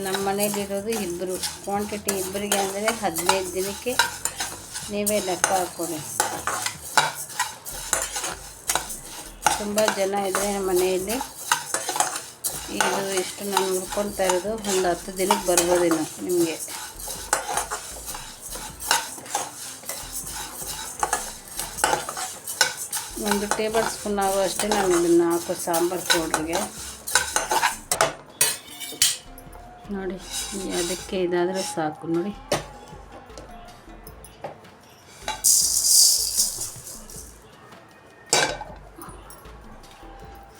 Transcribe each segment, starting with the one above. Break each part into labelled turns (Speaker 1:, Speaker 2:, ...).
Speaker 1: ನಮ್ಮ ಮನೇಲಿರೋದು ಇಬ್ಬರು, ಕ್ವಾಂಟಿಟಿ ಇಬ್ಬರಿಗೆ ಅಂದರೆ 15 ದಿನಕ್ಕೆ ನೀವೇ ಲೆಕ್ಕ ಹಾಕ್ಕೊಳ್ಳಿ. ತುಂಬ ಜನ ಇದ್ದರೆ ನಮ್ಮ ಮನೆಯಲ್ಲಿ ಇದು ಎಷ್ಟು ನಾನು ಹುಡ್ಕೊಳ್ತಾ ಇರೋದು ಒಂದು 10 ದಿನಕ್ಕೆ ಬರ್ಬೋದೇನೋ ನಿಮಗೆ. ಒಂದು ಟೇಬಲ್ ಸ್ಪೂನ್ ಆಗುವಷ್ಟೇ ನಾನು ಇದನ್ನು ಹಾಕೋ ಸಾಂಬಾರು ಪೌಡ್ರಿಗೆ. ನೋಡಿ ಅದಕ್ಕೆ ಇದಾದರೆ ಸಾಕು. ನೋಡಿ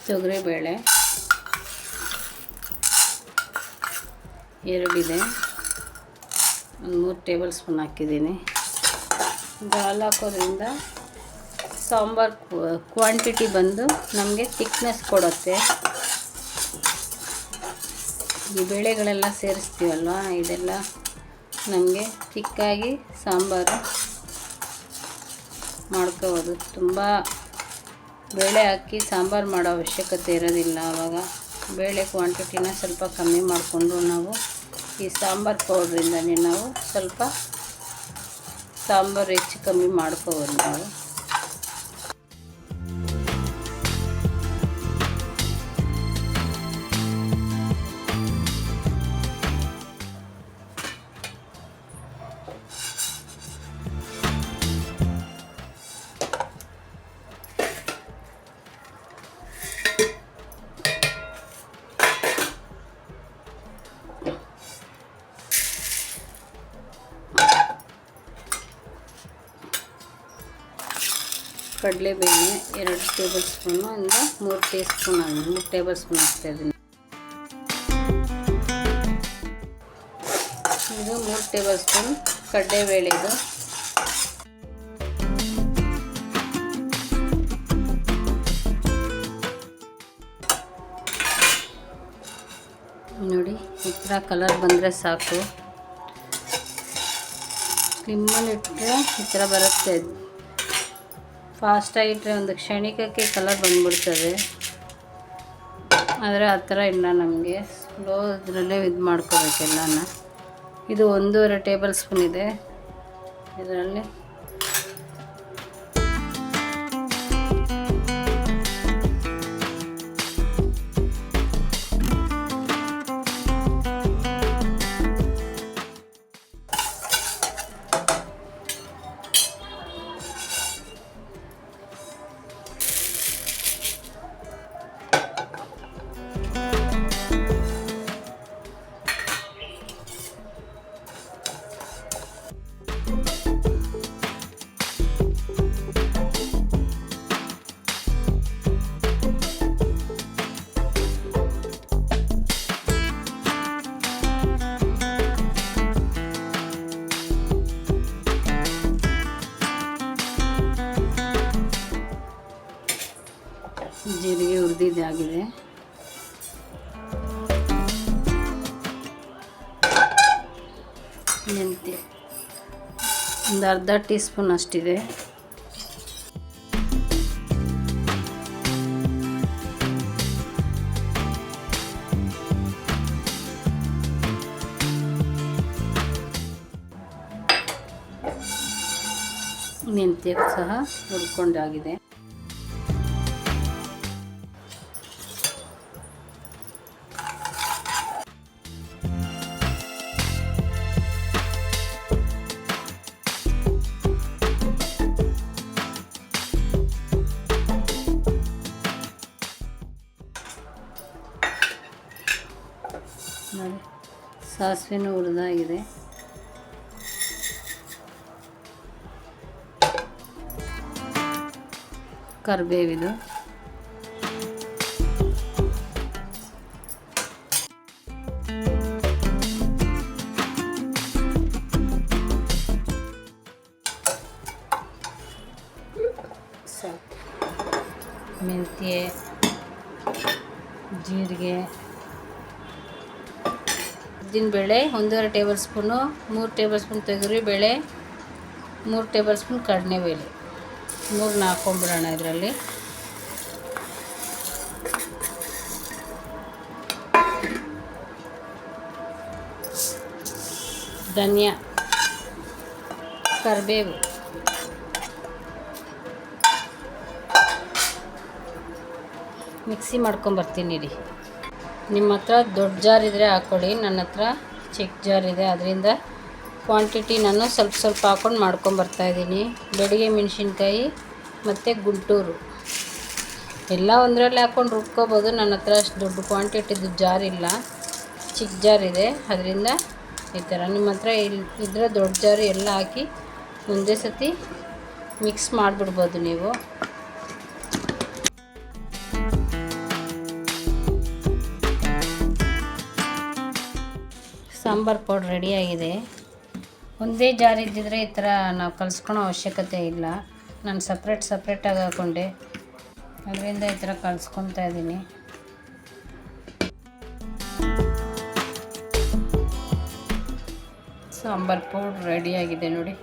Speaker 1: ತೊಗರಿಬೇಳೆ 2 ಇದೆ, ಒಂದು 3 ಟೇಬಲ್ ಸ್ಪೂನ್ ಹಾಕಿದ್ದೀನಿ. ಇದು ಹಾಲು ಹಾಕೋದ್ರಿಂದ ಸಾಂಬಾರು ಕ್ವಾಂಟಿಟಿ ಬಂದು ನಮಗೆ ಥಿಕ್ನೆಸ್ ಕೊಡುತ್ತೆ. ಈ ಬೇಳೆಗಳೆಲ್ಲ ಸೇರಿಸ್ತೀವಲ್ವ, ಇದೆಲ್ಲ ನಮಗೆ ಥಿಕ್ಕಾಗಿ ಸಾಂಬಾರು ಮಾಡ್ಕೋಬೋದು. ತುಂಬ ಬೇಳೆ ಹಾಕಿ ಸಾಂಬಾರು ಮಾಡೋ ಅವಶ್ಯಕತೆ ಇರೋದಿಲ್ಲ. ಆವಾಗ ಬೇಳೆ ಕ್ವಾಂಟಿಟಿನ ಸ್ವಲ್ಪ ಕಮ್ಮಿ ಮಾಡಿಕೊಂಡು ನಾವು ಈ ಸಾಂಬಾರು ಪೌಡ್ರಿಂದನೇ ನಾವು ಸ್ವಲ್ಪ ಸಾಂಬಾರು ಹೆಚ್ಚು ಕಮ್ಮಿ ಮಾಡ್ಕೋಬೋದು ನಾವು. ಕಡಲೆಬೇಳೆ 2 ಟೇಬಲ್ ಸ್ಪೂನು ಇಂದ 3 ಟೀಸ್ಪೂನ್ ಆಗಿದೆ, 3 ಟೇಬಲ್ ಸ್ಪೂನ್ ಹಾಕ್ತಾಯಿದ್ದೀನಿ. ಇದು 3 ಟೇಬಲ್ ಸ್ಪೂನ್ ಕಡಲೆಬೇಳೆದು. ನೋಡಿ ಈ ಥರ ಕಲರ್ ಬಂದರೆ ಸಾಕು. ಸ್ಲಿಮ್ಮಲ್ಲಿ ಇಟ್ಟರೆ ಈ ಥರ ಬರುತ್ತೆ. ಫಾಸ್ಟಾಗಿಟ್ಟರೆ ಒಂದು ಕ್ಷಣಿಕಕ್ಕೆ ಕಲರ್ ಬಂದ್ಬಿಡ್ತದೆ. ಆದರೆ ಆ ಥರ ಇಲ್ಲ, ನಮಗೆ ಸ್ಲೋ ಇದರಲ್ಲೇ ಇದು ಮಾಡ್ಕೋಬೇಕೆಲ್ಲನ. ಇದು 1.5 ಟೇಬಲ್ ಸ್ಪೂನ್ ಇದೆ ಇದರಲ್ಲಿ. ಜೀರಿಗೆ ಹುರಿದಿದ್ದಾಗಿದೆ. ಮೆಂತ್ಯ ಒಂದು ಅರ್ಧ ಟೀ ಸ್ಪೂನ್ ಅಷ್ಟಿದೆ. ಮೆಂತ್ಯ ಸಹ ಹುರ್ಕೊಂಡಾಗಿದೆ. ನೋಡಿ ಸಾಸಿವೆನೂ ಹುರಿದಾಗಿದೆ. ಕರಿಬೇವಿದು, ಮೆಂತ್ಯ, ಜೀರಿಗೆ, ಉದ್ದಿನಬೇಳೆ 1.5 ಟೇಬಲ್ ಸ್ಪೂನು, 3 ಟೇಬಲ್ ಸ್ಪೂನ್ ತೊಗರಿಬೇಳೆ, 3 ಟೇಬಲ್ ಸ್ಪೂನ್ ಕಡಲೆಬೇಳೆ, 3 ಹಾಕ್ಕೊಂಬಿಡೋಣ ಇದರಲ್ಲಿ. ಧನಿಯಾ, ಕರಿಬೇವು, ಮಿಕ್ಸಿ ಮಾಡ್ಕೊಂಬರ್ತೀನಿ ರೀ. ನಿಮ್ಮ ಹತ್ರ ದೊಡ್ಡ ಜಾರ್ ಇದ್ದರೆ ಹಾಕ್ಕೊಡಿ, ನನ್ನ ಹತ್ರ ಚಿಕ್ಕ ಜಾರ್ ಇದೆ, ಅದರಿಂದ ಕ್ವಾಂಟಿಟಿ ನಾನು ಸ್ವಲ್ಪ ಸ್ವಲ್ಪ ಹಾಕ್ಕೊಂಡು ಮಾಡ್ಕೊಂಬರ್ತಾಯಿದ್ದೀನಿ. ಬೆಡಿಗೆ ಮೆಣಸಿನ್ಕಾಯಿ ಮತ್ತು ಗುಂಟೂರು ಎಲ್ಲ ಒಂದರಲ್ಲಿ ಹಾಕ್ಕೊಂಡು ರುಬ್ಕೋಬೋದು. ನನ್ನ ಹತ್ರ ಅಷ್ಟು ದೊಡ್ಡ ಕ್ವಾಂಟಿಟಿದು ಜಾರ್ ಇಲ್ಲ, ಚಿಕ್ಕ ಜಾರ್ ಇದೆ, ಅದರಿಂದ ಈ ಥರ. ನಿಮ್ಮ ಹತ್ರ ಇದ್ದರೆ ದೊಡ್ಡ ಜಾರು ಎಲ್ಲ ಹಾಕಿ ಒಂದೇ ಸತಿ ಮಿಕ್ಸ್ ಮಾಡಿಬಿಡ್ಬೋದು ನೀವು. ಸಾಂಬಾರು ಪೌಡ್ರ್ ರೆಡಿಯಾಗಿದೆ. ಒಂದೇ ಜಾರ್ ಇದ್ದಿದ್ರೆ ಈ ಥರ ನಾವು ಕಲಿಸ್ಕೊಳೋ ಅವಶ್ಯಕತೆ ಇಲ್ಲ. ನಾನು ಸಪ್ರೇಟಾಗಿ ಹಾಕ್ಕೊಂಡೆ, ಅದರಿಂದ ಈ ಥರ ಕಲಿಸ್ಕೊತಾ ಇದ್ದೀನಿ. ಸಾಂಬಾರು ಪೌಡ್ರ್ ರೆಡಿಯಾಗಿದೆ ನೋಡಿ.